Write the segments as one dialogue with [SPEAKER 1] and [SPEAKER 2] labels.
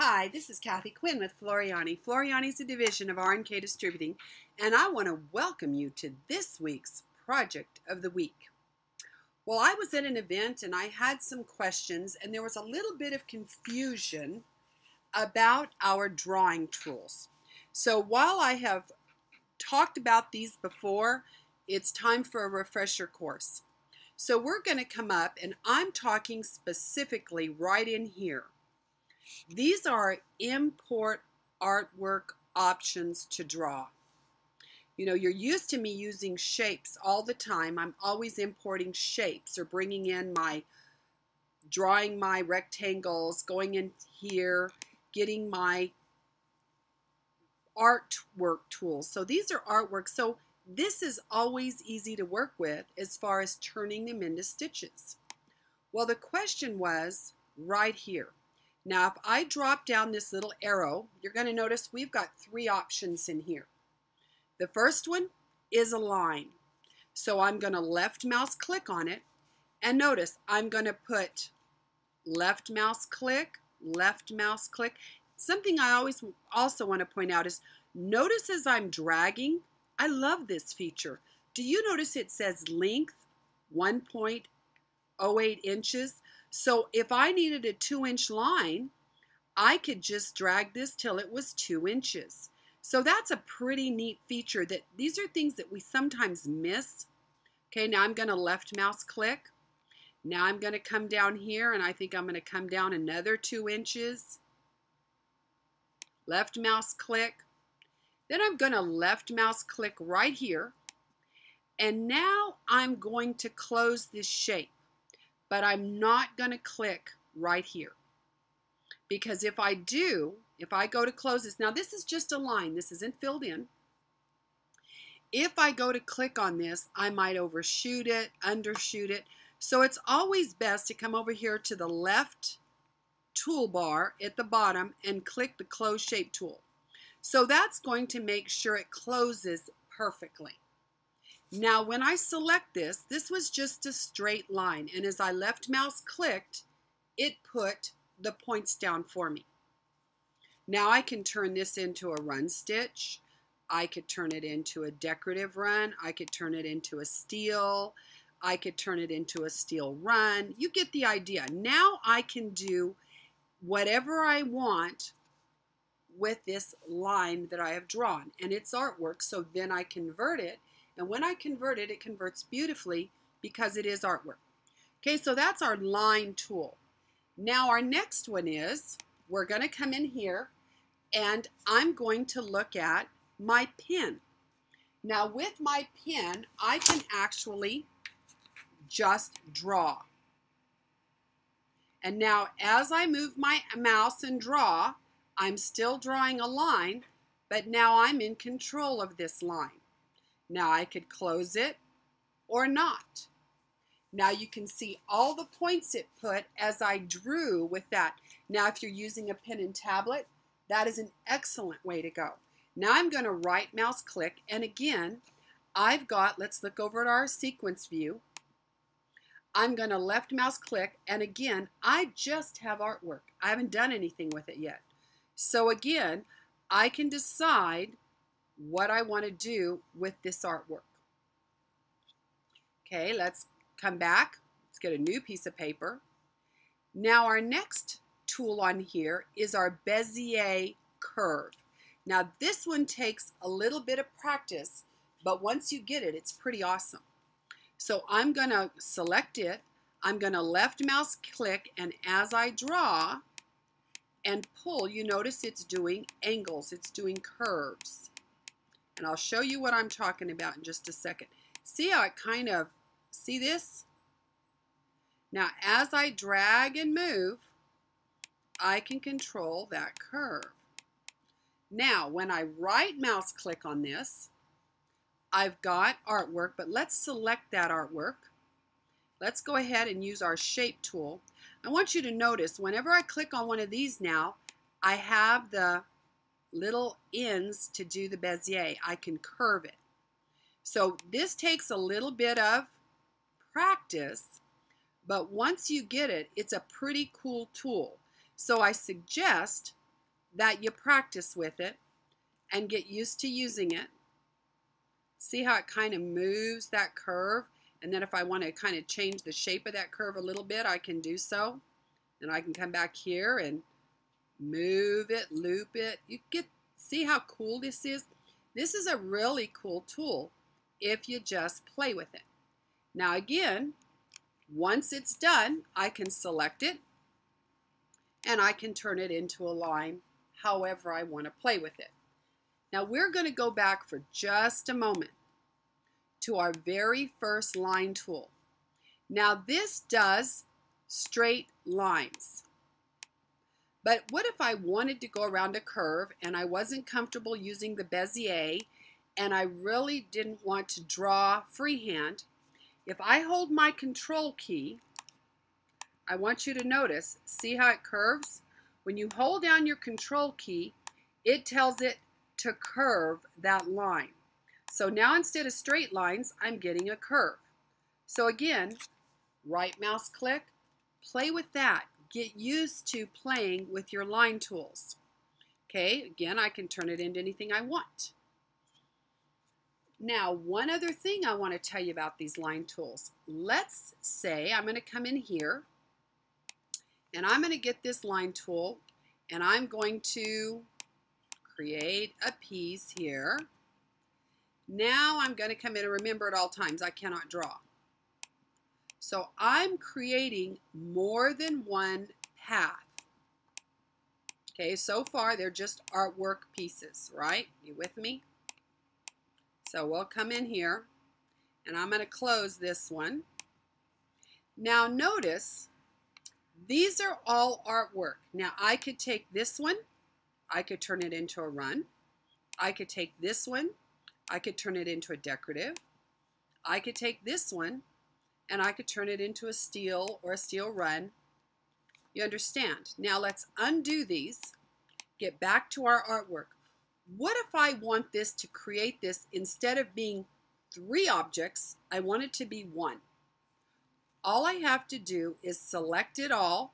[SPEAKER 1] Hi, this is Kathi Quinn with Floriani. Floriani is a division of R&K Distributing, and I want to welcome you to this week's Project of the Week. Well, I was at an event and I had some questions, and there was a little bit of confusion about our drawing tools. So while I have talked about these before, it's time for a refresher course. So we're going to come up, and I'm talking specifically right in here. These are import artwork options to draw. You know, you're used to me using shapes all the time. I'm always importing shapes or bringing in drawing my rectangles, going in here, getting my artwork tools. So these are artwork. So this is always easy to work with as far as turning them into stitches. Well, the question was right here. Now, if I drop down this little arrow, you're going to notice we've got three options in here. The first one is a line. So I'm going to left mouse click on it. And notice I'm going to put left mouse click, left mouse click. Something I always also want to point out is notice as I'm dragging, I love this feature. Do you notice it says length 1.08 inches? So if I needed a 2-inch line, I could just drag this till it was 2 inches. So that's a pretty neat feature. That these are things that we sometimes miss. Okay, now I'm going to left mouse click. Now I'm going to come down here, and I think I'm going to come down another 2 inches. Left mouse click. Then I'm going to left mouse click right here. And now I'm going to close this shape. But I'm not going to click right here. Because if I do, if I go to close this, now this is just a line, this isn't filled in. If I go to click on this, I might overshoot it, undershoot it. So it's always best to come over here to the left toolbar at the bottom and click the close shape tool. So that's going to make sure it closes perfectly. Now when I select this, this was just a straight line, and as I left mouse clicked, it put the points down for me. Now I can turn this into a run stitch. I could turn it into a decorative run. I could turn it into a steel. I could turn it into a steel run. You get the idea. Now I can do whatever I want with this line that I have drawn, and it's artwork, so then I convert it. And when I convert it, it converts beautifully because it is artwork. Okay, so that's our line tool. Now our next one is, we're going to come in here and I'm going to look at my pen. Now with my pen, I can actually just draw. And now as I move my mouse and draw, I'm still drawing a line, but now I'm in control of this line. Now I could close it or not. Now you can see all the points it put as I drew with that. Now if you're using a pen and tablet, that is an excellent way to go. Now I'm going to right mouse click, and again I've got, let's look over at our sequence view. I'm going to left mouse click, and again I just have artwork. I haven't done anything with it yet. So again, I can decide what I want to do with this artwork. Okay, let's come back. Let's get a new piece of paper. Now our next tool on here is our Bezier Curve. Now this one takes a little bit of practice, but once you get it, it's pretty awesome. So I'm going to select it. I'm going to left mouse click, and as I draw and pull, you notice it's doing angles. It's doing curves. And I'll show you what I'm talking about in just a second. See how it kind of, see this? Now as I drag and move, I can control that curve. Now when I right mouse click on this, I've got artwork, but let's select that artwork. Let's go ahead and use our shape tool. I want you to notice whenever I click on one of these now, I have the little ends to do the Bezier. I can curve it. So this takes a little bit of practice, but once you get it, it's a pretty cool tool. So I suggest that you practice with it and get used to using it. See how it kind of moves that curve? And then if I want to kind of change the shape of that curve a little bit, I can do so. And I can come back here and move it, loop it. You get, see how cool this is? This is a really cool tool if you just play with it. Now again, once it's done, I can select it and I can turn it into a line however I want to play with it. Now we're going to go back for just a moment to our very first line tool. Now this does straight lines. But what if I wanted to go around a curve and I wasn't comfortable using the Bezier and I really didn't want to draw freehand? If I hold my control key, I want you to notice, see how it curves? When you hold down your control key, it tells it to curve that line. So now instead of straight lines, I'm getting a curve. So again, right mouse click, play with that. Get used to playing with your line tools. Okay, again, I can turn it into anything I want. Now, one other thing I want to tell you about these line tools. Let's say I'm going to come in here and I'm going to get this line tool and I'm going to create a piece here. Now I'm going to come in and remember at all times I cannot draw. So I'm creating more than one path. Okay, so far they're just artwork pieces, right? You with me? So we'll come in here and I'm going to close this one. Now notice these are all artwork. Now I could take this one, I could turn it into a run. I could take this one, I could turn it into a decorative. I could take this one and I could turn it into a steel or a steel run. You understand? Now let's undo these, get back to our artwork. What if I want this to create this, instead of being 3 objects, I want it to be 1? All I have to do is select it all,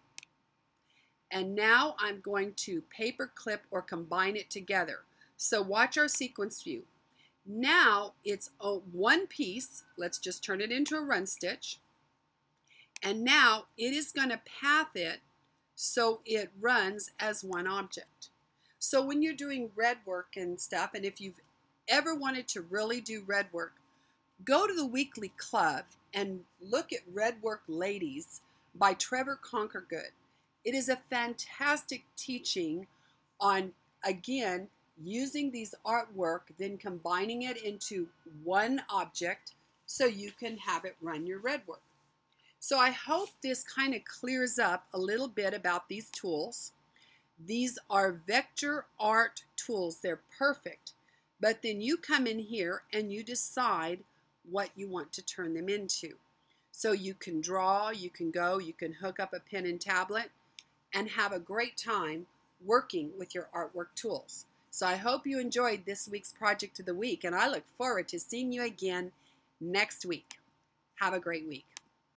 [SPEAKER 1] and now I'm going to paper clip or combine it together. So watch our sequence view. Now it's one piece. Let's just turn it into a run stitch. And now it is going to path it so it runs as one object. So when you're doing red work and stuff, and if you've ever wanted to really do red work, go to the weekly club and look at Red Work Ladies by Trevor Conquergood. It is a fantastic teaching on, again, using these artwork, then combining it into one object so you can have it run your red work. So I hope this kind of clears up a little bit about these tools. These are vector art tools. They're perfect. But then you come in here and you decide what you want to turn them into. So you can draw, you can go, you can hook up a pen and tablet and have a great time working with your artwork tools. So I hope you enjoyed this week's Project of the Week, and I look forward to seeing you again next week. Have a great week.